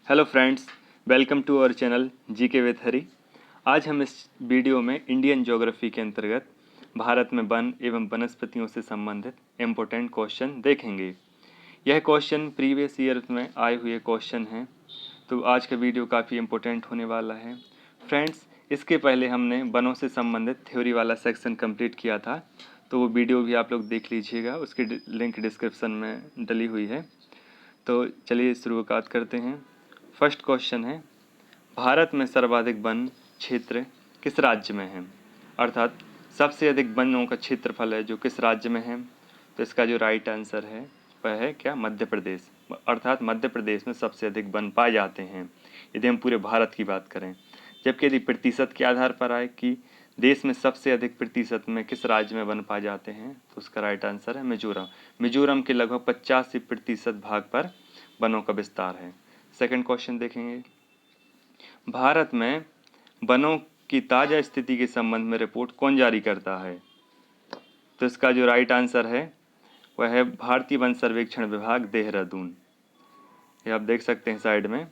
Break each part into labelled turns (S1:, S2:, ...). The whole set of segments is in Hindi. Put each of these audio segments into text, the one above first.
S1: Hello friends, welcome to our channel GK with Hari. आज हम इस वीडियो में इंडियन ज्योग्राफी के अंतर्गत भारत में वन एवं वनस्पतियों से संबंधित इम्पोर्टेंट क्वेश्चन देखेंगे। यह क्वेश्चन प्रीवियस ईयर में आए हुए क्वेश्चन हैं, तो आज का वीडियो काफ़ी इम्पोर्टेंट होने वाला है। फ्रेंड्स, इसके पहले हमने वनों से संबंधित थ्योरी वाला सेक्शन कंप्लीट किया था, तो वो वीडियो भी आप लोग देख लीजिएगा, उसकी लिंक डिस्क्रिप्शन में डली हुई है। तो चलिए शुरुआत करते हैं। फर्स्ट क्वेश्चन है, भारत में सर्वाधिक वन क्षेत्र किस राज्य में है? अर्थात सबसे अधिक वनों का क्षेत्रफल है जो किस राज्य में है? तो इसका जो राइट आंसर है वह है क्या? मध्य प्रदेश। अर्थात मध्य प्रदेश में सबसे अधिक वन पाए जाते हैं यदि हम पूरे भारत की बात करें। जबकि यदि प्रतिशत के आधार पर आए कि देश में सबसे अधिक प्रतिशत में किस राज्य में वन पाए जाते हैं, तो उसका राइट आंसर है मिजोरम। मिजोरम के लगभग 85% भाग पर वनों का विस्तार है। सेकंड क्वेश्चन देखेंगे, भारत में वनों की ताज़ा स्थिति के संबंध में रिपोर्ट कौन जारी करता है? तो इसका जो राइट आंसर है वह है भारतीय वन सर्वेक्षण विभाग, देहरादून। ये आप देख सकते हैं साइड में,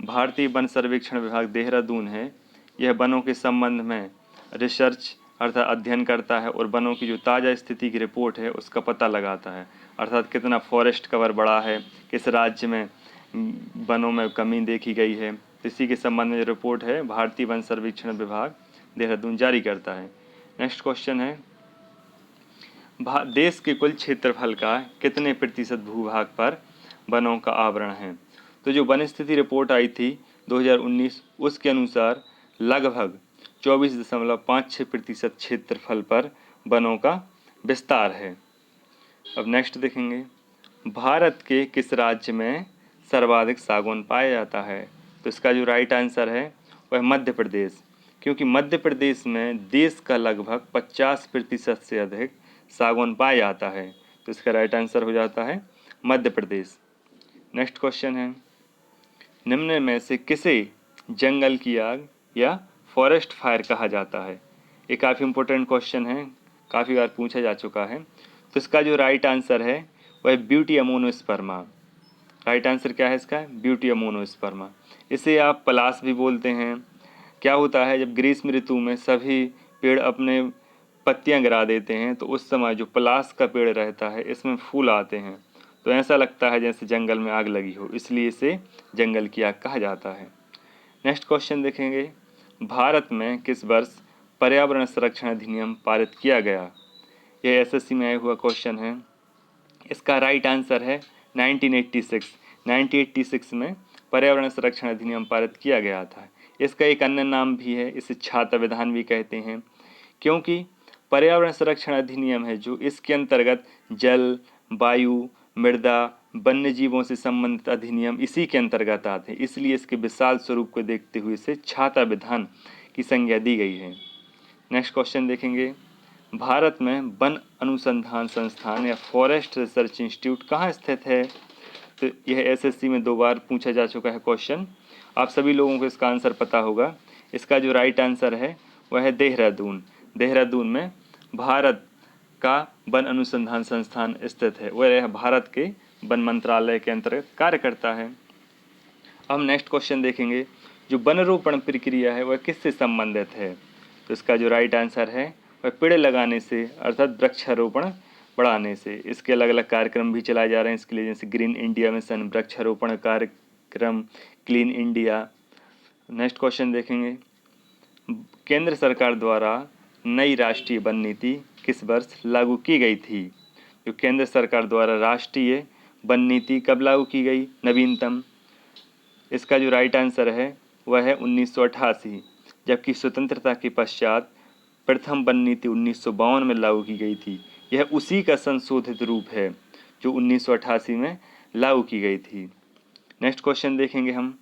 S1: भारतीय वन सर्वेक्षण विभाग देहरादून है। यह वनों के संबंध में रिसर्च अर्थात अध्ययन करता है और वनों की जो ताज़ा स्थिति की रिपोर्ट है उसका पता लगाता है। अर्थात कितना फॉरेस्ट कवर बढ़ा है, किस राज्य में वनों में कमी देखी गई है, इसी के संबंध में जो रिपोर्ट है भारतीय वन सर्वेक्षण विभाग देहरादून जारी करता है। नेक्स्ट क्वेश्चन है, देश के कुल क्षेत्रफल का कितने प्रतिशत भूभाग पर वनों का आवरण है? तो जो वन स्थिति रिपोर्ट आई थी 2019, उसके अनुसार लगभग 24.56% क्षेत्रफल पर वनों का विस्तार है। अब नेक्स्ट देखेंगे, भारत के किस राज्य में सर्वाधिक सागौन पाया जाता है? तो इसका जो राइट आंसर है वह मध्य प्रदेश, क्योंकि मध्य प्रदेश में देश का लगभग 50% से अधिक सागौन पाया जाता है, तो इसका राइट आंसर हो जाता है मध्य प्रदेश। नेक्स्ट क्वेश्चन है, निम्न में से किसे जंगल की आग या फॉरेस्ट फायर कहा जाता है? ये काफ़ी इंपॉर्टेंट क्वेश्चन है, काफ़ी बार पूछा जा चुका है। तो इसका जो राइट आंसर है वह ब्यूटी अमोनोस्पर्मा। राइट आंसर क्या है इसका? ब्यूटी अमोनोस्पर्मा। इसे आप पलाश भी बोलते हैं। क्या होता है, जब ग्रीष्म ऋतु में सभी पेड़ अपने पत्तियां गिरा देते हैं तो उस समय जो पलाश का पेड़ रहता है इसमें फूल आते हैं, तो ऐसा लगता है जैसे जंगल में आग लगी हो, इसलिए इसे जंगल की आग कहा जाता है। नेक्स्ट क्वेश्चन देखेंगे, भारत में किस वर्ष पर्यावरण संरक्षण अधिनियम पारित किया गया? यह एसएससी में आया हुआ क्वेश्चन है। इसका राइट आंसर है 1986। 1986 में पर्यावरण संरक्षण अधिनियम पारित किया गया था। इसका एक अन्य नाम भी है, इसे छाता विधान भी कहते हैं, क्योंकि पर्यावरण संरक्षण अधिनियम है जो इसके अंतर्गत जल, वायु, मृदा, वन्य जीवों से संबंधित अधिनियम इसी के अंतर्गत आते हैं, इसलिए इसके विशाल स्वरूप को देखते हुए इसे छाता विधान की संज्ञा दी गई है। नेक्स्ट क्वेश्चन देखेंगे, भारत में वन अनुसंधान संस्थान या फॉरेस्ट रिसर्च इंस्टीट्यूट कहाँ स्थित है? तो यह एसएससी में 2 बार पूछा जा चुका है क्वेश्चन, आप सभी लोगों को इसका आंसर पता होगा। इसका जो राइट आंसर है वह है देहरादून। देहरादून में भारत का वन अनुसंधान संस्थान स्थित है, वह भारत के वन मंत्रालय के अंतर्गत कार्य करता है। हम नेक्स्ट क्वेश्चन देखेंगे, जो वनरोपण प्रक्रिया है वह किससे संबंधित है? तो इसका जो राइट आंसर है वह पेड़ लगाने से अर्थात वृक्षारोपण बढ़ाने से। इसके अलग अलग कार्यक्रम भी चलाए जा रहे हैं इसके लिए, जैसे ग्रीन इंडिया मिशन, वृक्षारोपण कार्यक्रम, क्लीन इंडिया। नेक्स्ट क्वेश्चन देखेंगे, केंद्र सरकार द्वारा नई राष्ट्रीय वन नीति किस वर्ष लागू की गई थी? जो केंद्र सरकार द्वारा राष्ट्रीय वन नीति कब लागू की गई नवीनतम? इसका जो राइट आंसर है वह है 1988, जबकि स्वतंत्रता के पश्चात प्रथम वन नीति 1952 में लागू की गई थी। यह उसी का संशोधित रूप है जो 1988 में लागू की गई थी। नेक्स्ट क्वेश्चन देखेंगे हम,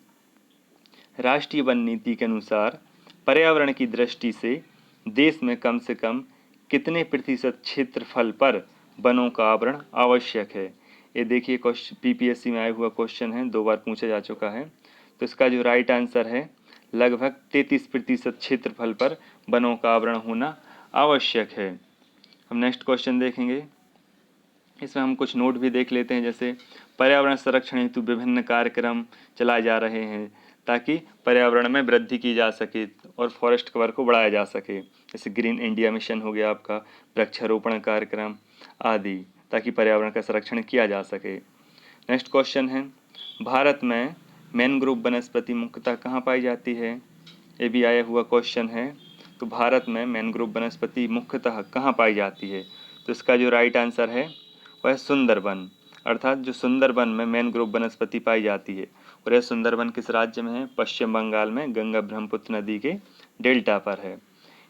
S1: राष्ट्रीय वन नीति के अनुसार पर्यावरण की दृष्टि से देश में कम से कम कितने प्रतिशत क्षेत्रफल पर वनों का आवरण आवश्यक है? ये देखिए क्वेश्चन पीपीएससी में आया हुआ क्वेश्चन है, 2 बार पूछा जा चुका है। तो इसका जो राइट आंसर है लगभग 33% क्षेत्रफल पर वनों का आवरण होना आवश्यक है। हम नेक्स्ट क्वेश्चन देखेंगे, इसमें हम कुछ नोट भी देख लेते हैं, जैसे पर्यावरण संरक्षण हेतु विभिन्न कार्यक्रम चलाए जा रहे हैं ताकि पर्यावरण में वृद्धि की जा सके और फॉरेस्ट कवर को बढ़ाया जा सके। जैसे ग्रीन इंडिया मिशन हो गया आपका, वृक्षारोपण कार्यक्रम आदि, ताकि पर्यावरण का संरक्षण किया जा सके। नेक्स्ट क्वेश्चन है, भारत में मैनग्रोव वनस्पति मुख्यतः कहाँ पाई जाती है? ये भी आया हुआ क्वेश्चन है। तो भारत में मैनग्रोव वनस्पति मुख्यतः कहाँ पाई जाती है? तो इसका जो राइट आंसर है वह सुंदरबन, अर्थात जो सुंदरबन में मैनग्रोव वनस्पति पाई जाती है। और यह सुंदरबन किस राज्य में है? पश्चिम बंगाल में गंगा ब्रह्मपुत्र नदी के डेल्टा पर है।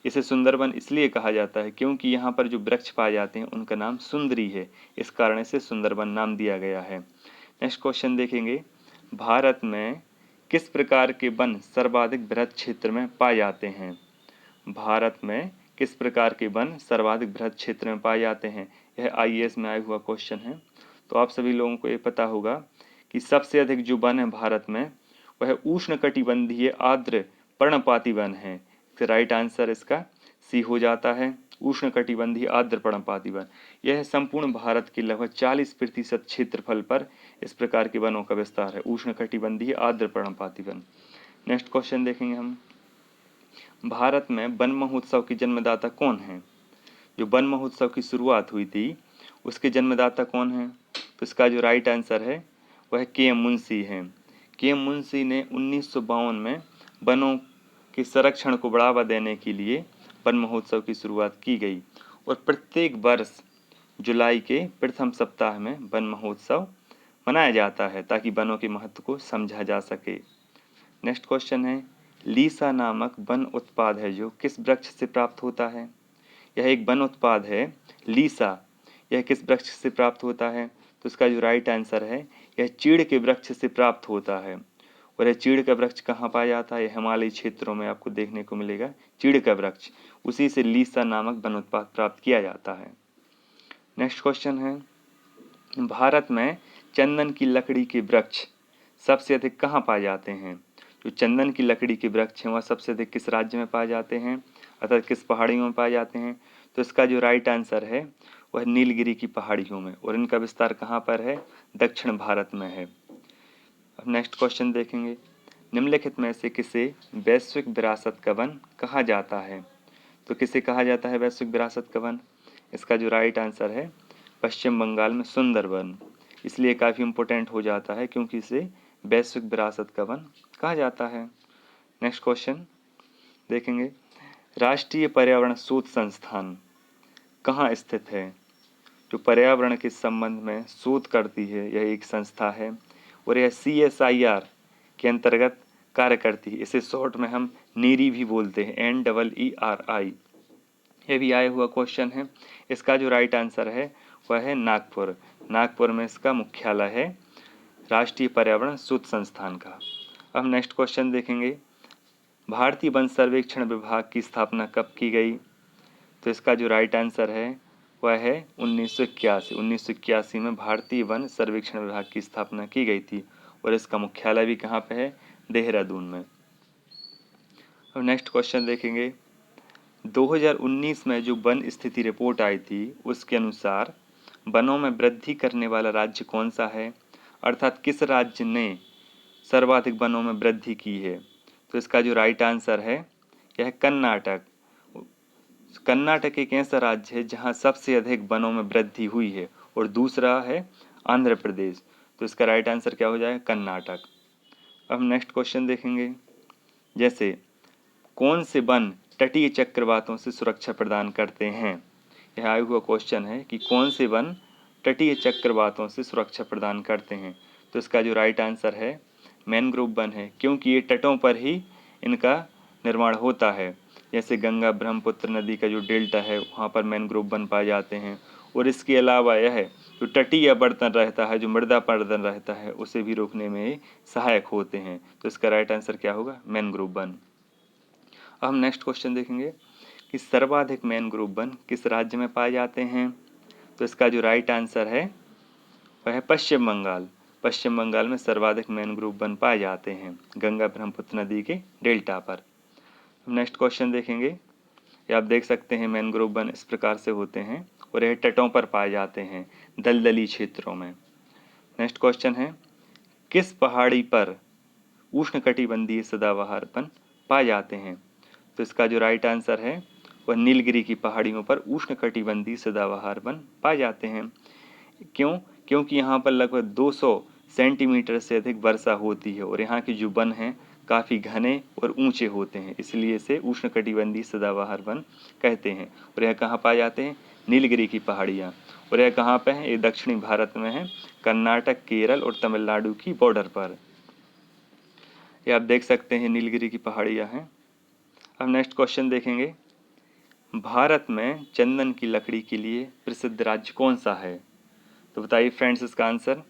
S1: इसे सुंदरबन इसलिए कहा जाता है क्योंकि यहाँ पर जो वृक्ष पाए जाते हैं उनका नाम सुंदरी है, इस कारण इसे सुंदरबन नाम दिया गया है। नेक्स्ट क्वेश्चन देखेंगे, भारत में किस प्रकार के वन सर्वाधिक बृहद क्षेत्र में पाए जाते हैं? भारत में किस प्रकार के वन सर्वाधिक बृहद क्षेत्र में पाए जाते हैं? यह आईएएस में आया हुआ क्वेश्चन है। तो आप सभी लोगों को ये पता होगा कि सबसे अधिक जो वन है भारत में वह उष्णकटिबंधीय आर्द्र पर्णपाती वन है। राइट आंसर इसका सी हो जाता है, उष्णकटिबंधीय आर्द्र पर्णपाती वन। यह संपूर्ण भारत के लगभग 40% क्षेत्रफल पर इस प्रकार के वनों का विस्तार है, उष्णकटिबंधीय आर्द्र पर्णपाती वन। नेक्स्ट क्वेश्चन देखेंगे हम, भारत में वन महोत्सव की जन्मदाता कौन है? जो वन महोत्सव की शुरुआत हुई थी उसके जन्मदाता कौन है? तो इसका जो राइट आंसर है वह के.एम. मुंशी हैं। के.एम. मुंशी ने 1952 में वनों के संरक्षण को बढ़ावा देने के लिए वन महोत्सव की शुरुआत की गई और प्रत्येक वर्ष जुलाई के प्रथम सप्ताह में वन महोत्सव मनाया जाता है ताकि वनों के महत्व को समझा जा सके। नेक्स्ट क्वेश्चन है, लीसा नामक वन उत्पाद है जो किस वृक्ष से प्राप्त होता है? यह एक वन उत्पाद है लीसा, यह किस वृक्ष से प्राप्त होता है? तो इसका जो राइट आंसर है यह चीड़ के वृक्ष से प्राप्त होता है। और यह चीड़ का वृक्ष कहाँ पाया जाता है? हिमालयी क्षेत्रों में आपको देखने को मिलेगा चीड़ का वृक्ष, उसी से लीसा नामक वन उत्पाद प्राप्त किया जाता है। नेक्स्ट क्वेश्चन है, भारत में चंदन की लकड़ी के वृक्ष सबसे अधिक कहाँ पाए जाते हैं? जो चंदन की लकड़ी के वृक्ष हैं वह सबसे अधिक किस राज्य में पाए जाते हैं, अर्थात किस पहाड़ियों में पाए जाते हैं? तो इसका जो राइट आंसर है वह नीलगिरी की पहाड़ियों में, और इनका विस्तार कहाँ पर है? दक्षिण भारत में है। अब नेक्स्ट क्वेश्चन देखेंगे, निम्नलिखित में से किसे वैश्विक विरासत का वन कहा जाता है? तो किसे कहा जाता है वैश्विक विरासत का वन? इसका जो राइट आंसर है पश्चिम बंगाल में सुंदरबन, इसलिए काफ़ी इम्पोर्टेंट हो जाता है क्योंकि इसे वैश्विक विरासत का वन कहा जाता है। नेक्स्ट क्वेश्चन देखेंगे, राष्ट्रीय पर्यावरण शोध संस्थान कहाँ स्थित है? जो पर्यावरण के संबंध में शोध करती है यह एक संस्था है और यह CSIR के अंतर्गत कार्य करती है। इसे शॉर्ट में हम नीरी भी बोलते हैं, NEERI। यह भी आया हुआ क्वेश्चन है। इसका जो राइट आंसर है वह है नागपुर, नागपुर में इसका मुख्यालय है राष्ट्रीय पर्यावरण शोध संस्थान का। अब नेक्स्ट क्वेश्चन देखेंगे, भारतीय वन सर्वेक्षण विभाग की स्थापना कब की गई? तो इसका जो राइट आंसर है वह है 1981 में भारतीय वन सर्वेक्षण विभाग की स्थापना की गई थी और इसका मुख्यालय भी कहाँ पे है? देहरादून में। अब नेक्स्ट क्वेश्चन देखेंगे, 2019 में जो वन स्थिति रिपोर्ट आई थी उसके अनुसार वनों में वृद्धि करने वाला राज्य कौन सा है, अर्थात किस राज्य ने सर्वाधिक वनों में वृद्धि की है? तो इसका जो राइट आंसर है यह कर्नाटक। कर्नाटक एक ऐसा राज्य है जहां सबसे अधिक वनों में वृद्धि हुई है, और दूसरा है आंध्र प्रदेश। तो इसका राइट आंसर क्या हो जाएगा? कर्नाटक। अब नेक्स्ट क्वेश्चन देखेंगे, जैसे कौन से वन तटीय चक्रवातों से सुरक्षा प्रदान करते हैं? यह आया हुआ क्वेश्चन है कि कौन से वन तटीय चक्रवातों से सुरक्षा प्रदान करते हैं? तो इसका जो राइट आंसर है मैनग्रोव वन है, क्योंकि ये तटों पर ही इनका निर्माण होता है। जैसे गंगा ब्रह्मपुत्र नदी का जो डेल्टा है वहाँ पर मैनग्रोव वन पाए जाते हैं। और इसके अलावा यह जो तटीय बर्तन रहता है, जो मृदा पर्दन रहता है, उसे भी रोकने में सहायक होते हैं। तो इसका राइट आंसर क्या होगा? Mangrove one. अब हम नेक्स्ट क्वेश्चन देखेंगे कि सर्वाधिक मैनग्रोव वन किस राज्य में पाए जाते हैं? तो इसका जो राइट आंसर है वह है पश्चिम बंगाल। पश्चिम बंगाल में सर्वाधिक मैनग्रोव वन पाए जाते हैं गंगा ब्रह्मपुत्र नदी के डेल्टा पर। नेक्स्ट क्वेश्चन देखेंगे, ये आप देख सकते हैं मैनग्रोव वन इस प्रकार से होते हैं और यह तटों पर पाए जाते हैं, दलदली क्षेत्रों में। नेक्स्ट क्वेश्चन है, किस पहाड़ी पर उष्णकटिबंधीय सदाबहार वन पाए जाते हैं? तो इसका जो राइट आंसर है वह नीलगिरी की पहाड़ियों पर उष्णकटिबंधीय सदाबहार वन पाए जाते हैं। क्यों? क्योंकि यहाँ पर लगभग 200 सेंटीमीटर से अधिक वर्षा होती है और यहाँ के जो वन हैं काफ़ी घने और ऊंचे होते हैं, इसलिए इसे उष्णकटिबंधीय सदाबहार वन कहते हैं। और यह कहाँ पाए जाते हैं? नीलगिरी की पहाड़ियाँ। और यह कहाँ पे है? ये दक्षिणी भारत में है, कर्नाटक, केरल और तमिलनाडु की बॉर्डर पर। ये आप देख सकते हैं नीलगिरी की पहाड़ियाँ हैं। अब नेक्स्ट क्वेश्चन देखेंगे, भारत में चंदन की लकड़ी के लिए प्रसिद्ध राज्य कौन सा है? तो बताइए फ्रेंड्स इसका आंसर।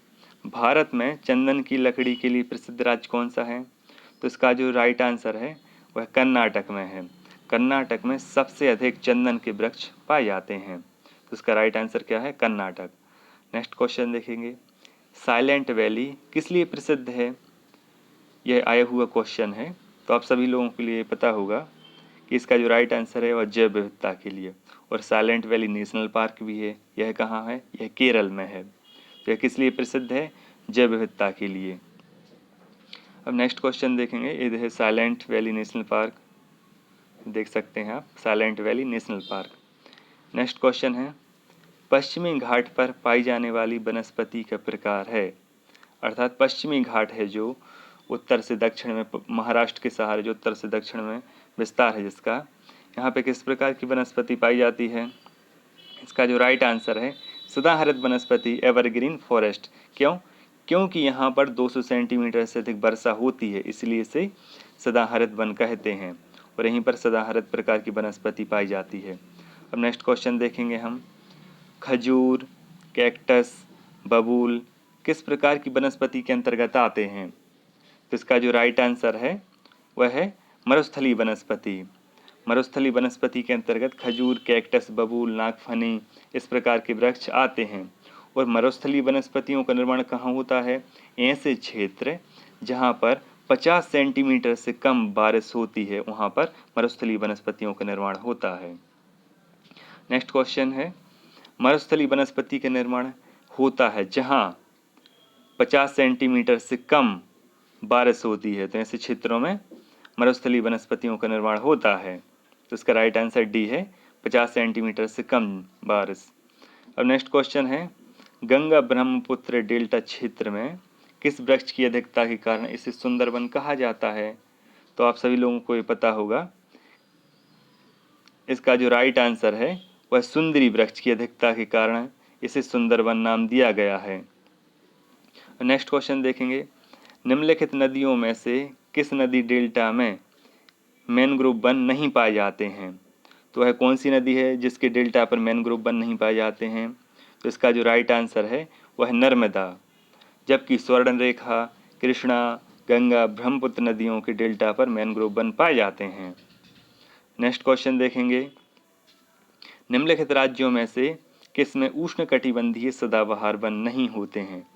S1: भारत में चंदन की लकड़ी के लिए प्रसिद्ध राज्य कौन सा है? तो इसका जो राइट आंसर है वह कर्नाटक में है। कर्नाटक में सबसे अधिक चंदन के वृक्ष पाए जाते हैं, तो इसका राइट आंसर क्या है? कर्नाटक। नेक्स्ट क्वेश्चन देखेंगे, साइलेंट वैली किस लिए प्रसिद्ध है? यह आया हुआ क्वेश्चन है, तो आप सभी लोगों के लिए पता होगा कि इसका जो राइट आंसर है वह जैव विविधता के लिए। और साइलेंट वैली नेशनल पार्क भी है। यह कहाँ है? यह केरल में है। तो यह किस लिए प्रसिद्ध है? जैव विविधता के लिए। अब नेक्स्ट क्वेश्चन देखेंगे, ये है साइलेंट वैली नेशनल पार्क, देख सकते हैं आप silent valley national park. Next question है, पश्चिमी घाट पर पाई जाने वाली वनस्पति का प्रकार है? अर्थात पश्चिमी घाट है जो उत्तर से दक्षिण में, महाराष्ट्र के सहारे जो उत्तर से दक्षिण में विस्तार है जिसका, यहाँ पे किस प्रकार की वनस्पति पाई जाती है? इसका जो राइट आंसर है सदाहरित वनस्पति, एवरग्रीन फॉरेस्ट। क्यों? क्योंकि यहाँ पर 200 सेंटीमीटर से अधिक वर्षा होती है, इसलिए इसे सदाहरित वन कहते हैं और यहीं पर सदाहरित प्रकार की वनस्पति पाई जाती है। अब नेक्स्ट क्वेश्चन देखेंगे हम, खजूर, कैक्टस, बबूल किस प्रकार की वनस्पति के अंतर्गत आते हैं? तो इसका जो राइट आंसर है वह है मरुस्थली वनस्पति। मरुस्थली वनस्पति के अंतर्गत खजूर, कैक्टस, बबूल, नागफनी इस प्रकार के वृक्ष आते हैं। और मरुस्थली वनस्पतियों का निर्माण कहाँ होता है? ऐसे क्षेत्र जहाँ पर 50 सेंटीमीटर से कम बारिश होती है, वहाँ पर मरुस्थली वनस्पतियों का निर्माण होता है। नेक्स्ट क्वेश्चन है, मरुस्थली वनस्पति का निर्माण होता है जहाँ 50 सेंटीमीटर से कम बारिश होती है, तो ऐसे क्षेत्रों में मरुस्थली वनस्पतियों का निर्माण होता है। तो इसका राइट आंसर डी है, 50 सेंटीमीटर से कम बारिश। अब नेक्स्ट क्वेश्चन है, गंगा ब्रह्मपुत्र डेल्टा क्षेत्र में किस वृक्ष की अधिकता के कारण इसे सुंदरवन कहा जाता है? तो आप सभी लोगों को ये पता होगा, इसका जो राइट आंसर है वह सुंदरी वृक्ष की अधिकता के कारण इसे सुंदरवन नाम दिया गया है। नेक्स्ट क्वेश्चन देखेंगे, निम्नलिखित नदियों में से किस नदी डेल्टा में मैनग्रोव वन नहीं पाए जाते हैं? तो वह कौन सी नदी है जिसके डेल्टा पर मैनग्रोव वन नहीं पाए जाते हैं? तो इसका जो राइट आंसर है वह नर्मदा, जबकि स्वर्णरेखा, कृष्णा, गंगा, ब्रह्मपुत्र नदियों के डेल्टा पर मैनग्रोव वन पाए जाते हैं। नेक्स्ट क्वेश्चन देखेंगे, निम्नलिखित राज्यों में से किस में उष्णकटिबंधीय सदाबहार वन नहीं होते हैं?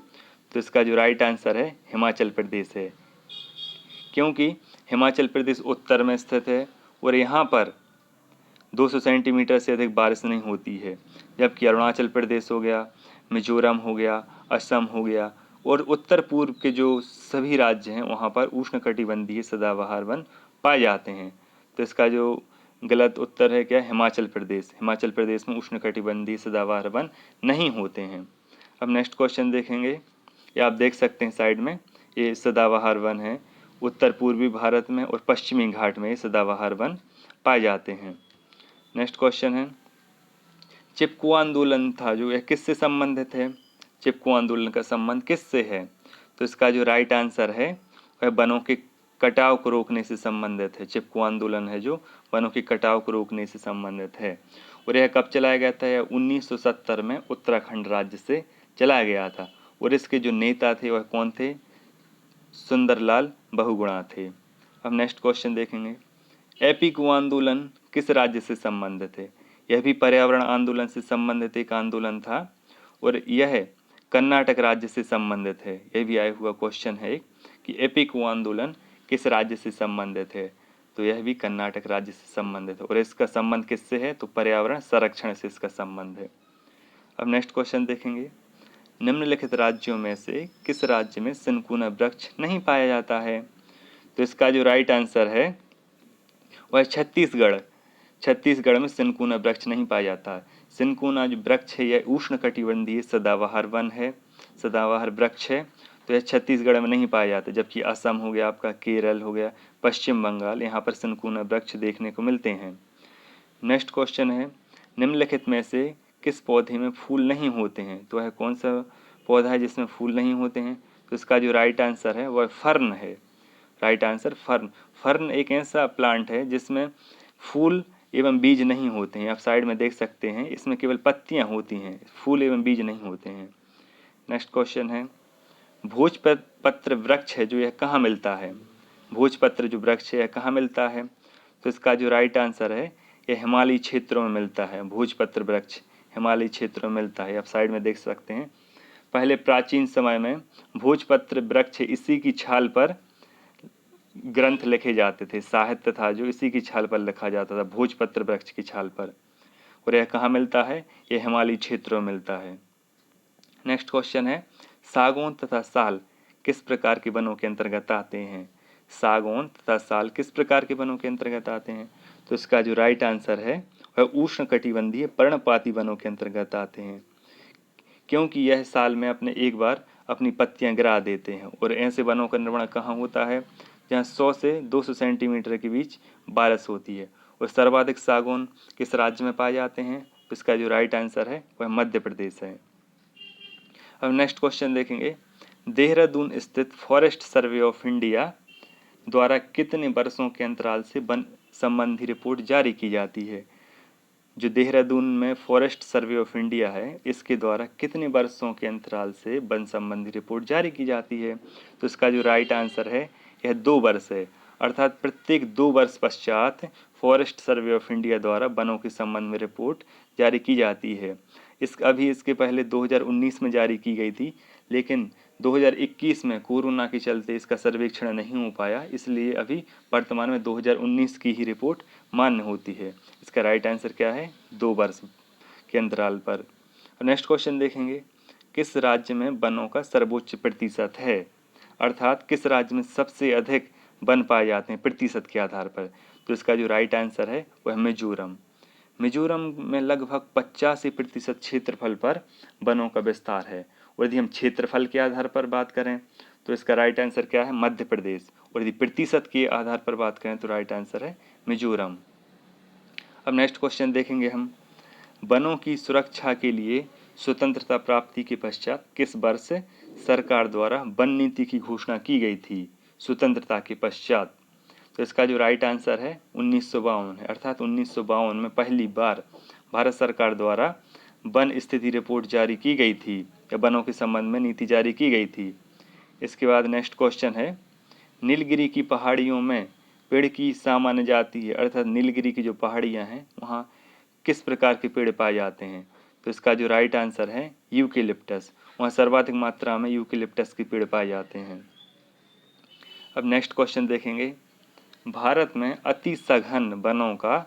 S1: तो इसका जो राइट आंसर है हिमाचल प्रदेश है, क्योंकि हिमाचल प्रदेश उत्तर में स्थित है और यहाँ पर 200 सेंटीमीटर से अधिक बारिश नहीं होती है, जबकि अरुणाचल प्रदेश हो गया, मिजोरम हो गया, असम हो गया और उत्तर पूर्व के जो सभी राज्य हैं वहाँ पर उष्णकटिबंधीय सदाबहार वन पाए जाते हैं। तो इसका जो गलत उत्तर है क्या? हिमाचल प्रदेश। हिमाचल प्रदेश में उष्णकटिबंधीय सदाबहार वन नहीं होते हैं। अब नेक्स्ट क्वेश्चन देखेंगे, ये आप देख सकते हैं साइड में, ये सदाबहार वन है, उत्तर पूर्वी भारत में और पश्चिमी घाट में ये सदाबहार वन पाए जाते हैं। नेक्स्ट क्वेश्चन है, चिपको आंदोलन था जो, यह किससे संबंधित है? चिपको आंदोलन का संबंध किससे है? तो इसका जो राइट आंसर है वह वनों के कटाव को रोकने से संबंधित है। चिपको आंदोलन है जो वनों के कटाव को रोकने से संबंधित है और यह कब चलाया गया था? यह 1970 में उत्तराखंड राज्य से चलाया गया था और इसके जो नेता थे वह कौन थे? सुंदरलाल बहुगुणा थे। अब नेक्स्ट क्वेश्चन देखेंगे, एपीको आंदोलन किस राज्य से संबंधित है? यह भी पर्यावरण आंदोलन से संबंधित एक आंदोलन था और यह कर्नाटक राज्य से संबंधित है। यह भी आया हुआ क्वेश्चन है कि एपीको आंदोलन किस राज्य से संबंधित है? तो यह भी कर्नाटक राज्य से संबंधित है और इसका संबंध किससे है? तो पर्यावरण संरक्षण से इसका संबंध है। अब नेक्स्ट क्वेश्चन देखेंगे, निम्नलिखित राज्यों में से किस राज्य में सिनकोना वृक्ष नहीं पाया जाता है? तो इसका जो राइट आंसर है वह छत्तीसगढ़। छत्तीसगढ़ में सिनकोना वृक्ष नहीं पाया जाता है। सिनकोना जो वृक्ष है यह उष्णकटिबंधीय सदाबहार वन है, सदाबहार वृक्ष है, तो यह छत्तीसगढ़ में नहीं पाया जाता। जबकि असम हो गया, आपका केरल हो गया, पश्चिम बंगाल, यहाँ पर सिनकोना वृक्ष देखने को मिलते हैं। नेक्स्ट क्वेश्चन है, निम्नलिखित में से किस पौधे में फूल नहीं होते हैं? तो वह कौन सा पौधा है जिसमें फूल नहीं होते हैं? तो इसका जो राइट आंसर है वह फर्न है। Right answer fern. फर्न एक ऐसा प्लांट है जिसमें फूल एवं बीज नहीं होते हैं। आप साइड में देख सकते हैं, इसमें केवल पत्तियां होती हैं, फूल एवं बीज नहीं होते हैं। नेक्स्ट क्वेश्चन है, भोजपत्र वृक्ष है जो यह कहाँ मिलता है? भोजपत्र जो वृक्ष है यह कहाँ मिलता है? तो इसका जो राइट आंसर है यह हिमालयी क्षेत्रों में मिलता है। भोजपत्र वृक्ष हिमालयी क्षेत्रों में मिलता है। आप साइड में देख सकते हैं। पहले प्राचीन समय में भोजपत्र वृक्ष इसी की छाल पर ग्रंथ लिखे जाते थे, साहित्य था जो इसी की छाल पर लिखा जाता था, भोजपत्र वृक्ष की छाल पर। और यह कहाँ मिलता है? यह हिमालयी क्षेत्रों में मिलता है। नेक्स्ट क्वेश्चन है, सागौन तथा साल किस प्रकार के वनों के अंतर्गत आते हैं? सागौन तथा साल किस प्रकार के वनों के अंतर्गत आते हैं? तो इसका जो राइट आंसर है वह उष्णकटिबंधीय पर्णपाती वनों के अंतर्गत आते हैं, क्योंकि यह साल में एक बार अपनी पत्तियां गिरा देते हैं। और ऐसे वनों का निर्माण कहाँ होता है? जहाँ 100 से 200 सेंटीमीटर के बीच बारिश होती है। और सर्वाधिक सागौन किस राज्य में पाए जाते हैं? तो इसका जो राइट आंसर है वह मध्य प्रदेश है। अब नेक्स्ट क्वेश्चन देखेंगे, देहरादून स्थित फॉरेस्ट सर्वे ऑफ इंडिया द्वारा कितने वर्षों के अंतराल से वन संबंधी रिपोर्ट जारी की जाती है? जो देहरादून में फॉरेस्ट सर्वे ऑफ इंडिया है, इसके द्वारा कितने वर्षों के अंतराल से वन संबंधी रिपोर्ट जारी की जाती है? तो इसका जो राइट आंसर है यह 2 वर्ष है। अर्थात प्रत्येक 2 वर्ष पश्चात फॉरेस्ट सर्वे ऑफ इंडिया द्वारा वनों के संबंध में रिपोर्ट जारी की जाती है। इसके पहले 2019 में जारी की गई थी, लेकिन 2021 में कोरोना के चलते इसका सर्वेक्षण नहीं हो पाया, इसलिए अभी वर्तमान में 2019 की ही रिपोर्ट मान्य होती है। इसका राइट आंसर क्या है? 2 वर्ष के अंतराल पर। नेक्स्ट क्वेश्चन देखेंगे, किस राज्य में वनों का सर्वोच्च प्रतिशत है? अर्थात किस राज्य में सबसे अधिक वन पाए जाते हैं प्रतिशत के आधार पर? तो इसका जो राइट आंसर है वह मिजोरम। मिजोरम में लगभग 85% क्षेत्रफल पर वनों का विस्तार है। और यदि हम क्षेत्रफल के आधार पर बात करें तो इसका राइट आंसर क्या है? मध्य प्रदेश। और यदि प्रतिशत के आधार पर बात करें तो राइट आंसर है मिजोरम। अब नेक्स्ट क्वेश्चन देखेंगे हम, वनों की सुरक्षा के लिए स्वतंत्रता प्राप्ति के पश्चात किस वर्ष सरकार द्वारा वन नीति की घोषणा की गई थी? स्वतंत्रता के पश्चात। तो इसका जो राइट आंसर है 1952 है। अर्थात 1952 में पहली बार भारत सरकार द्वारा वन स्थिति रिपोर्ट जारी की गई थी, या वनों के संबंध में नीति जारी की गई थी। इसके बाद नेक्स्ट क्वेश्चन है, नीलगिरी की पहाड़ियों में पेड़ की सामान्य जाति है। अर्थात नीलगिरी की जो पहाड़ियाँ हैं वहाँ किस प्रकार के पेड़ पाए जाते हैं? तो इसका जो राइट आंसर है यूकेलिप्टस। वहाँ सर्वाधिक मात्रा में यूकेलिप्टस के पेड़ पाए जाते हैं। अब नेक्स्ट क्वेश्चन देखेंगे, भारत में अति सघन वनों का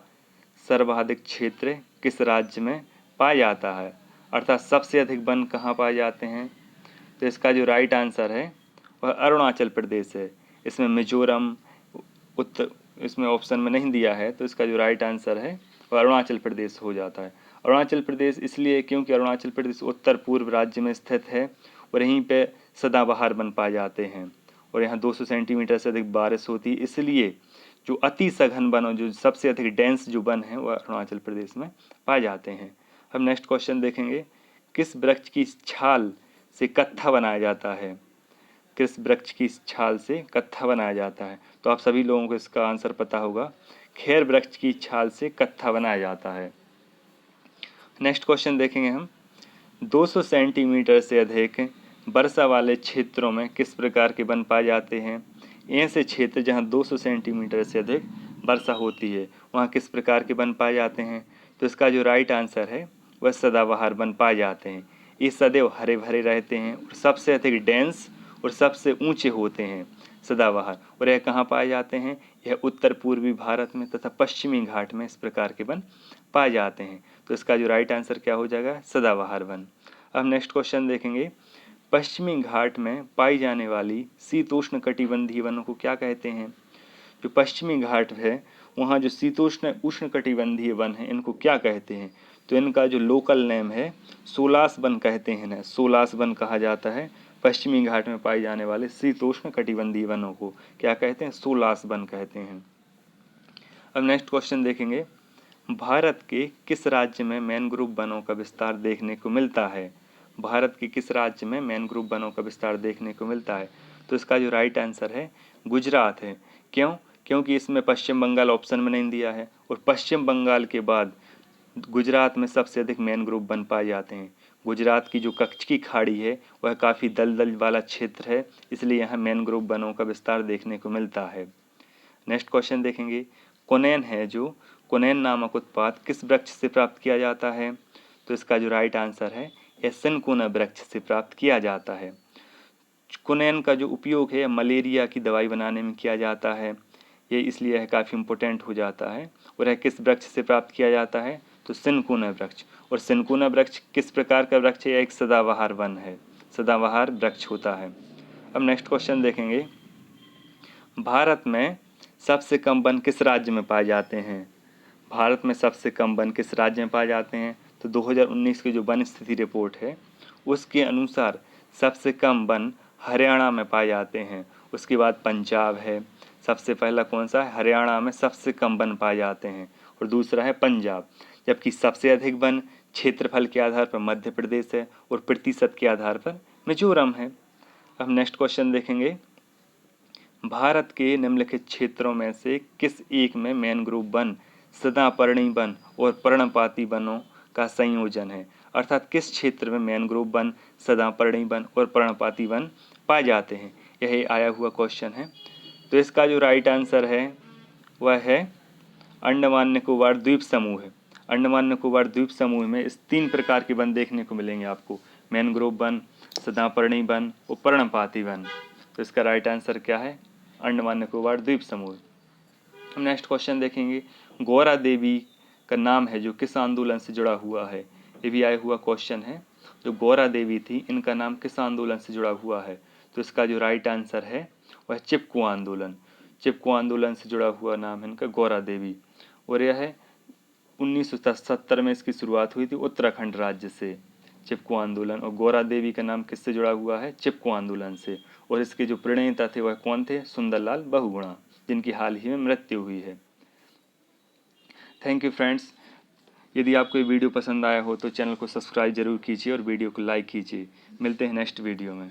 S1: सर्वाधिक क्षेत्र किस राज्य में पाया जाता है? अर्थात सबसे अधिक वन कहाँ पाए जाते हैं? तो इसका जो राइट आंसर है वह अरुणाचल प्रदेश है। इसमें मिजोरम इसमें ऑप्शन में नहीं दिया है, तो इसका जो राइट आंसर है वह अरुणाचल प्रदेश हो जाता है। अरुणाचल प्रदेश इसलिए क्योंकि अरुणाचल प्रदेश उत्तर पूर्व राज्य में स्थित है और यहीं पे सदाबहार वन पाए जाते हैं और यहाँ 200 सेंटीमीटर से अधिक बारिश होती है, इसलिए जो अति सघन वन, जो सबसे अधिक डेंस जो वन है वह अरुणाचल प्रदेश में पाए जाते हैं। हम नेक्स्ट क्वेश्चन देखेंगे, किस वृक्ष की छाल से कत्था बनाया जाता है? किस वृक्ष की छाल से कत्था बनाया जाता है? तो आप सभी लोगों को इसका आंसर पता होगा, खैर वृक्ष की छाल से कत्था बनाया जाता है। नेक्स्ट क्वेश्चन देखेंगे हम, 200 सेंटीमीटर से अधिक वर्षा वाले क्षेत्रों में किस प्रकार के वन पाए जाते हैं? ऐसे क्षेत्र जहां 200 सेंटीमीटर से अधिक वर्षा होती है वहां किस प्रकार के वन पाए जाते हैं? तो इसका जो राइट आंसर है वह सदाबहार वन पाए जाते हैं। ये सदैव हरे भरे रहते हैं और सबसे अधिक डेंस और सबसे ऊंचे होते हैं सदाबहार। और यह कहाँ पाए जाते हैं? यह उत्तर पूर्वी भारत में तथा पश्चिमी घाट में इस प्रकार के वन पाए जाते हैं। तो इसका जो राइट आंसर क्या हो जाएगा? सदाबहार वन। अब नेक्स्ट क्वेश्चन देखेंगे, पश्चिमी घाट में पाई जाने वाली शीतोष्ण कटिबंधीय वनों को क्या कहते हैं? जो पश्चिमी घाट है वहाँ जो शीतोष्ण उष्ण कटिबंधीय वन है इनको क्या कहते हैं? तो इनका जो लोकल नेम है सोलास वन कहते हैं ना, सोलास वन कहा जाता है। पश्चिमी घाट में पाए जाने वाले शीतोष्ण कटिबंधीय वनों को क्या कहते हैं? सोलास वन कहते हैं। अब नेक्स्ट क्वेश्चन देखेंगे, भारत के किस राज्य में मैनग्रोव वनों का विस्तार देखने को मिलता है? भारत के किस राज्य में मैनग्रोव वनों का विस्तार देखने को मिलता है? तो इसका जो राइट आंसर है गुजरात है। क्यों? क्योंकि इसमें पश्चिम बंगाल ऑप्शन में नहीं दिया है और पश्चिम बंगाल के बाद गुजरात में सबसे अधिक मैनग्रोव वन पाए जाते हैं। गुजरात की जो कच्छ की खाड़ी है वह काफ़ी दलदल वाला क्षेत्र है, इसलिए यहाँ मैनग्रोव वनों का विस्तार देखने को मिलता है। नेक्स्ट क्वेश्चन देखेंगे, कोनेन है जो कोनेन नामक उत्पाद किस वृक्ष से प्राप्त किया जाता है? तो इसका जो राइट आंसर है यह सिनकोना वृक्ष से प्राप्त किया जाता है। कोनेन का जो उपयोग है मलेरिया की दवाई बनाने में किया जाता है, ये इसलिए है काफ़ी इम्पोर्टेंट हो जाता है। और यह किस वृक्ष से प्राप्त किया जाता है? तो सिनकोना वृक्ष। और सिनकोना वृक्ष किस प्रकार का वृक्ष है? यह एक सदाबहार वन है, सदाबहार वृक्ष होता है। अब नेक्स्ट क्वेश्चन देखेंगे, भारत में सबसे कम वन किस राज्य में पाए जाते हैं? भारत में सबसे कम वन किस राज्य में पाए जाते हैं? तो 2019 की जो वन स्थिति रिपोर्ट है उसके अनुसार सबसे कम वन हरियाणा में पाए जाते हैं। उसके बाद पंजाब है, सबसे पहला कौन सा है? हरियाणा में सबसे कम वन पाए जाते हैं और दूसरा है पंजाब। जबकि सबसे अधिक वन क्षेत्रफल के आधार पर मध्य प्रदेश है और प्रतिशत के आधार पर मिजोरम है। अब नेक्स्ट क्वेश्चन देखेंगे, भारत के निम्नलिखित क्षेत्रों में से किस एक में मैनग्रोव वन, सदापर्णी वन और पर्णपाती वनों का संयोजन है? अर्थात किस क्षेत्र में मैनग्रोव वन, सदापर्णी वन और पर्णपाती वन पाए जाते हैं? यही आया हुआ क्वेश्चन है। तो इसका जो राइट आंसर है वह है अंडमान निकोबार द्वीप समूह है। अंडमान निकोबार द्वीप समूह में इस 3 प्रकार के वन देखने को मिलेंगे आपको, मैनग्रोव वन, सदापर्णी वन और पर्णपाती वन। तो इसका राइट आंसर क्या है? अंडमान निकोबार द्वीप समूह। हम नेक्स्ट क्वेश्चन देखेंगे, गौरा देवी का नाम है जो किस आंदोलन से जुड़ा हुआ है? ये भी आया हुआ क्वेश्चन है। जो गौरा देवी थी इनका नाम किस आंदोलन से जुड़ा हुआ है? तो इसका जो राइट आंसर है वह चिपको आंदोलन। चिपको आंदोलन से जुड़ा हुआ नाम है इनका गौरा देवी। और यह है 1970 में इसकी शुरुआत हुई थी उत्तराखंड राज्य से, चिपको आंदोलन। और गौरा देवी का नाम किससे जुड़ा हुआ है? चिपको आंदोलन से। और इसके जो प्रणेता थे वह कौन थे? सुंदरलाल बहुगुणा, जिनकी हाल ही में मृत्यु हुई है। Thank you friends. यदि आपको ये वीडियो पसंद आया हो तो चैनल को सब्सक्राइब जरूर कीजिए और वीडियो को लाइक कीजिए। मिलते हैं नेक्स्ट वीडियो में।